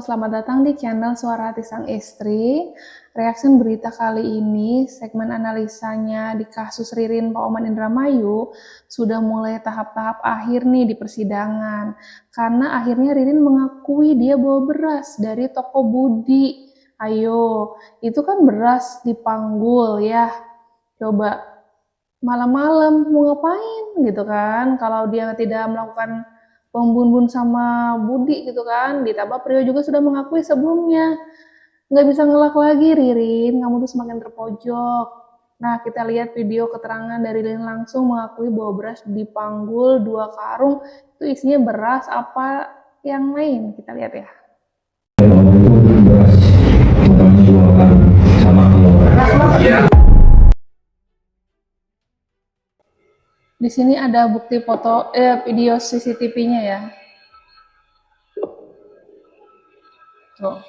selamat datang di channel Suara Hati Sang Istri. Reaction berita kali ini, segmen analisanya di kasus Ririn Pak Oman Indramayu sudah mulai tahap-tahap akhir nih di persidangan. Karena akhirnya Ririn mengakui dia bawa beras dari toko Budi. Ayo, itu kan beras dipanggul ya. Coba malam-malam mau ngapain gitu kan, kalau dia tidak melakukan pembunuhan sama Budi gitu kan, ditambah Priyo juga sudah mengakui sebelumnya. Nggak bisa ngelak lagi Ririn, kamu tuh semakin terpojok. Nah, kita lihat video keterangan dari Ririn langsung mengakui bahwa beras dipanggul 2 karung, itu isinya beras apa yang lain, kita lihat ya. Beras bukan 2 karung sama telur. Di sini ada bukti foto video CCTV-nya ya. Tuh.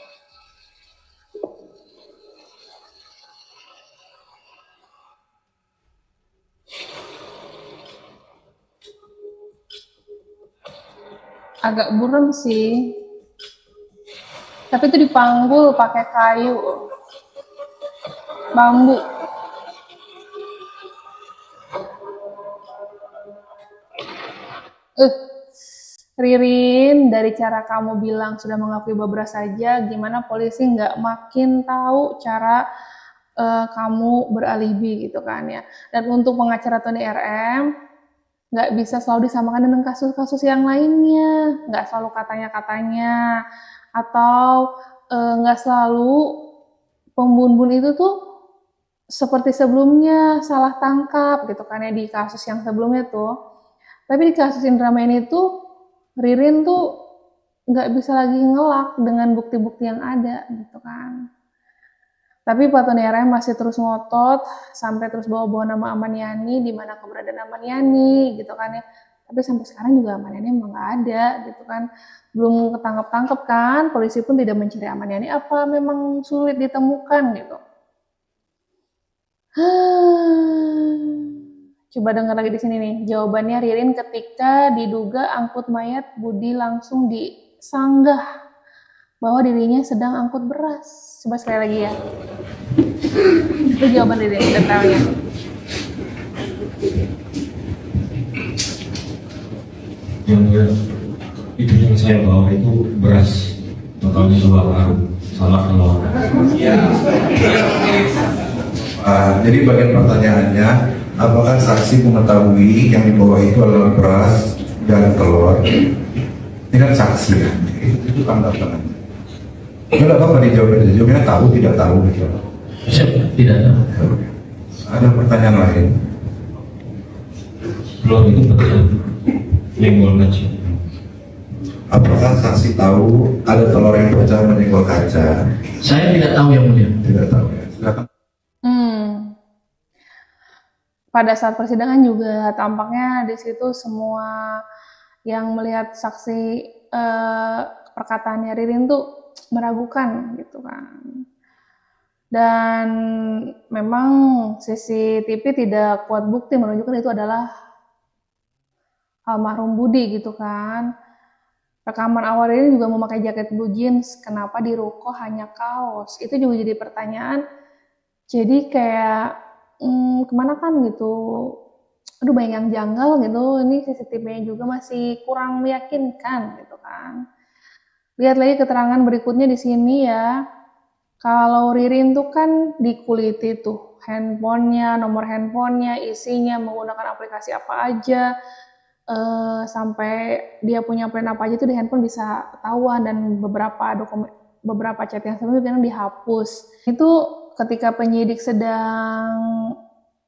Agak buram sih. Tapi itu dipanggul pakai kayu. Bambu. Ririn, dari cara kamu bilang sudah mengakui beberapa saja, gimana polisi nggak makin tahu cara kamu beralibi gitu kan ya. Dan untuk pengacara Tony RM, nggak bisa selalu disamakan dengan kasus-kasus yang lainnya, nggak selalu katanya-katanya, atau nggak selalu pembunuh itu tuh seperti sebelumnya salah tangkap gitu kan ya di kasus yang sebelumnya tuh. Tapi di kasus Indramayu ini tuh Ririn tuh nggak bisa lagi ngelak dengan bukti-bukti yang ada gitu kan. Tapi Pak Tony RM masih terus ngotot sampai terus bawa-bawa nama Aman Yani, di mana keberadaan Aman Yani gitu kan ya. Tapi sampai sekarang juga Aman Yani emang nggak ada gitu kan. Belum ketangkep-tangkep kan, polisi pun tidak mencari Aman Yani, apa memang sulit ditemukan gitu. Coba dengar lagi di sini nih, jawabannya Ririn ketika diduga angkut mayat Budi langsung disanggah bahwa dirinya sedang angkut beras. Coba sekali lagi ya. Itu jawaban Ririn detailnya. Itu yang saya bawa itu beras totalnya 2 karung sama telur. Jadi bagian pertanyaannya, apakah saksi mengetahui yang dibawa itu adalah beras dan telur? Ini kan saksi ya, itu kan tangan. Tidak apa dijawab, jawabnya tahu tidak tahu gitu. Tidak tahu. Ada pertanyaan lain? Telur itu betul nyenggol kaca. Apakah saksi tahu ada telur yang pecah menyenggol kaca? Saya tidak tahu yang mulia. Tidak tahu ya. Silakan. Pada saat persidangan juga tampaknya di situ semua yang melihat saksi perkataannya Ririn tuh meragukan gitu kan. Dan memang CCTV tidak kuat bukti menunjukkan itu adalah almarhum Budi gitu kan. Rekaman awal ini juga memakai jaket blue jeans, kenapa di ruko hanya kaos? Itu juga jadi pertanyaan. Jadi kayak kemana kan gitu, aduh banyak yang janggal gitu, ini CCTV-nya juga masih kurang meyakinkan gitu kan. Lihat lagi keterangan berikutnya di sini ya. Kalau Ririn tuh kan dikuliti tuh handphonenya, nomor handphonenya, isinya menggunakan aplikasi apa aja, sampai dia punya plan apa aja tuh di handphone bisa ketahuan, dan beberapa chat yang sebelumnya dihapus. Itu ketika penyidik sedang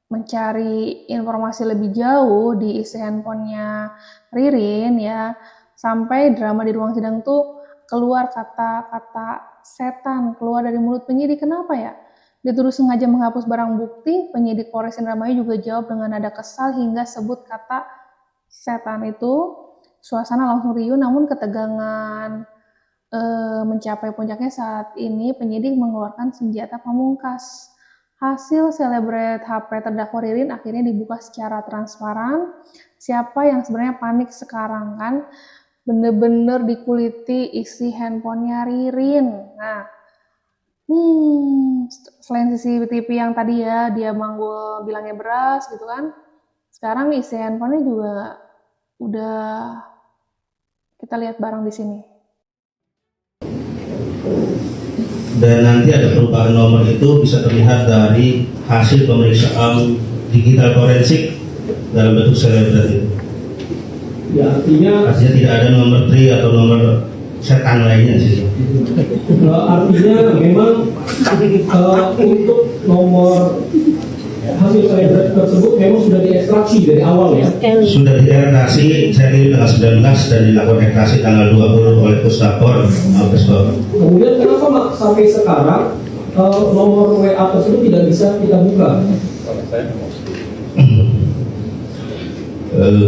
mencari informasi lebih jauh di isi handphonenya Ririn ya, sampai drama di ruang sidang tuh keluar kata-kata setan keluar dari mulut penyidik. Kenapa ya? Dituduh sengaja menghapus barang bukti, penyidik Polres Indramayu juga jawab dengan nada kesal hingga sebut kata setan itu. Suasana langsung riuh, namun ketegangan mencapai puncaknya saat ini penyidik mengeluarkan senjata pamungkas. Hasil selebrate HP terdakwa Ririn akhirnya dibuka secara transparan. Siapa yang sebenarnya panik sekarang kan? bener-bener dikuliti isi handphonenya Ririn. Nah, selain CCTV yang tadi ya, dia manggul bilangnya beras gitu kan, sekarang isi handphonenya juga udah kita lihat bareng di sini. Dan nanti ada perubahan nomor itu bisa terlihat dari hasil pemeriksaan digital forensik dalam bentuk selebrat itu. Ya, artinya Tidak ada nomor tri atau nomor setan lainnya sih. artinya memang untuk nomor hasil selebrat tersebut memang sudah diekstraksi dari awal ya. Sudah diredaksi, saya kirim tanggal 19 dan dilakukan redaksi tanggal 20 oleh Puslapor Mabes Polri. Kemudian kenapa Mak, sampai sekarang nomor WA tersebut tidak bisa kita buka?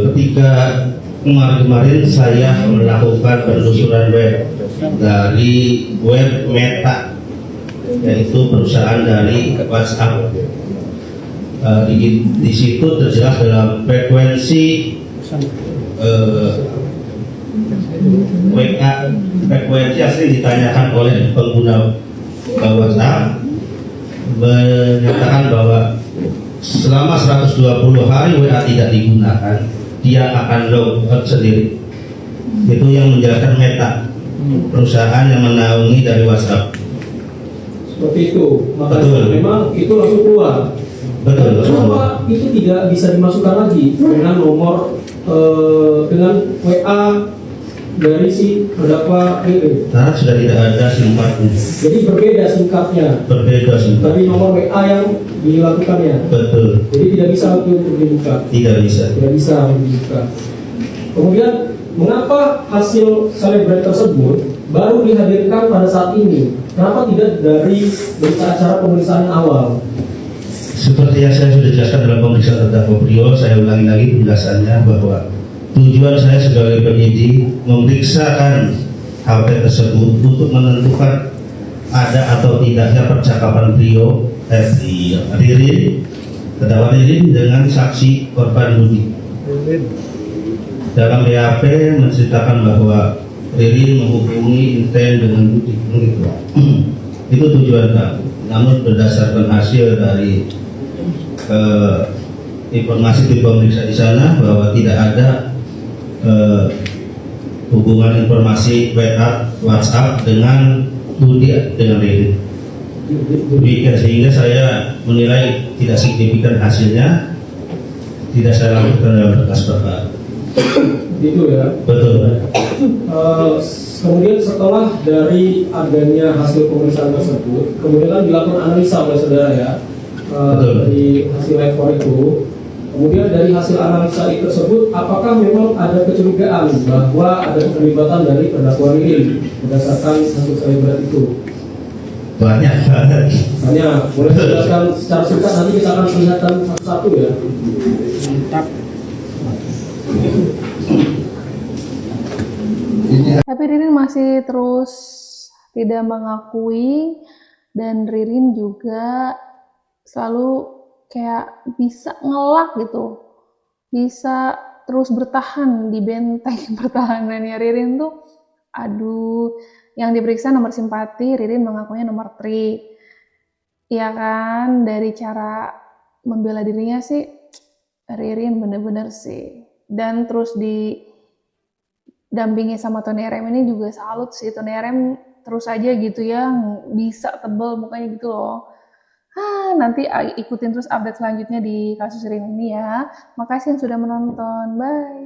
Ketika kemarin saya melakukan penelusuran web dari web Meta, yaitu perusahaan dari WhatsApp. Di situ terjelas dalam frekuensi WA, frekuensi asli ditanyakan oleh pengguna WhatsApp, menyatakan bahwa selama 120 hari WA tidak digunakan, dia akan log out sendiri. Itu yang menjelaskan Meta, perusahaan yang menaungi dari WhatsApp. Seperti itu. Makanya Betul. memang itu langsung keluar. Betul. Kenapa itu tidak bisa dimasukkan lagi dengan nomor dengan WA dari si terdakwa ini? Karena sudah tidak ada simpatnya, Jadi berbeda singkatnya berbeda simpat. dari nomor WA yang dilakukannya. Betul, Jadi tidak bisa untuk dibuka. tidak bisa. Tidak bisa dibuka. Kemudian mengapa hasil selebgram tersebut baru dihadirkan pada saat ini? Kenapa tidak dari berita acara pemeriksaan awal? Seperti yang saya sudah jelaskan dalam pemeriksaan terdakwa Priyo, saya ulangi lagi penjelasannya bahwa tujuan saya sebagai penyidik memeriksakan HP tersebut untuk menentukan ada atau tidaknya percakapan Priyo, Ririn, terdakwa Ririn dengan saksi korban Budi. Dalam BAP menceritakan bahwa Ririn menghubungi intent dengan Budi, begitu. Itu tujuan kami. Namun berdasarkan hasil dari informasi di pemeriksa di sana bahwa tidak ada hubungan informasi WhatsApp dengan Budi dengan Ririn. Sehingga saya menilai tidak signifikan hasilnya, tidak saya lakukan dalam berkas perkara. Itu ya. Betul. Kemudian setelah dari adanya hasil pemeriksaan tersebut, kemudian kan dilakukan analisa oleh saudara ya. Betul. Di hasil ekspor itu, kemudian dari hasil analisa itu tersebut, apakah memang ada kecurigaan bahwa ada keterlibatan dari terdakwa Ririn berdasarkan hasil selebgram itu? Banyak banget. Hanya boleh dijelaskan secara singkat, nanti kita akan perlihatkan satu-satu ya. Tapi Ririn masih terus tidak mengakui, dan Ririn juga selalu kayak bisa ngelak gitu, bisa terus bertahan di benteng pertahanannya Ririn tuh. Aduh, yang diperiksa nomor simpati, Ririn mengakuinya nomor tri. Ya kan, dari cara membela dirinya sih, Ririn bener-bener sih. Dan terus didampingi sama Tony RM ini juga salut sih. Tony RM terus aja gitu ya, bisa tebel mukanya gitu loh. Nanti ikutin terus update selanjutnya di kasus Ririn ini ya. Makasih yang sudah menonton, bye.